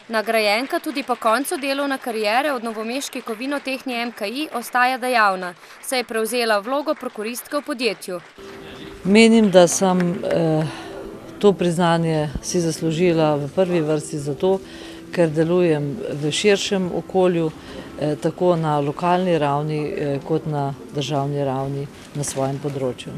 Nagrajenka tudi po koncu delovne kariere od novomeške Kovinotehni MKI ostaja dejavna, saj je prevzela vlogo prokuristke v podjetju. Menim, da sem to priznanje si zaslužila v prvi vrsti zato, ker delujem v širšem okolju, tako na lokalni ravni kot na državni ravni na svojem področju.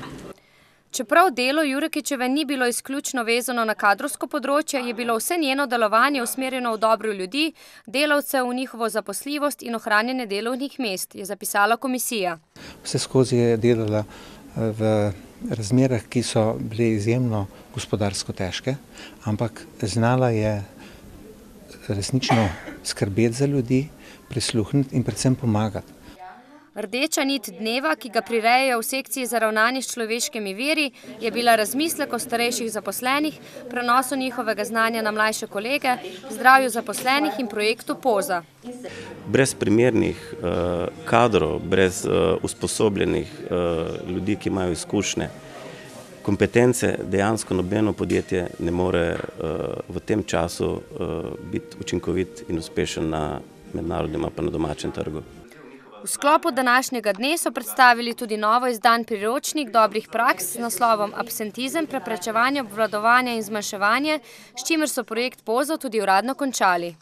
Čeprav delo Jurekićeve ni bilo izključno vezano na kadrovsko področje, je bilo vse njeno delovanje usmerjeno v dobro ljudi, delavcev, v njihovo zaposljivost in ohranjanje delovnih mest, je zapisala komisija. Vse skozi je delala v razmerah, ki so bile izjemno gospodarsko težke, ampak znala je resnično skrbeti za ljudi, prisluhniti in predvsem pomagati. Rdeča nit dneva, ki ga prirejajo v sekciji za ravnanje s človeškimi viri, je bila razmislek o starejših zaposlenih, prenosu njihovega znanja na mlajše kolege, zdravju zaposlenih in projektu Poza. Brez primernih kadrov, brez usposobljenih ljudi, ki imajo izkušnje, kompetence, dejansko nobeno podjetje ne more v tem času biti učinkovit in uspešen na mednarodnem pa na domačem trgu. V sklopu današnjega dne so predstavili tudi novo izdan priročnik dobrih praks z naslovom Absentizem, preprečevanje, obvladovanje in zmanjševanje, s čimer so projekt Pozo tudi uradno končali.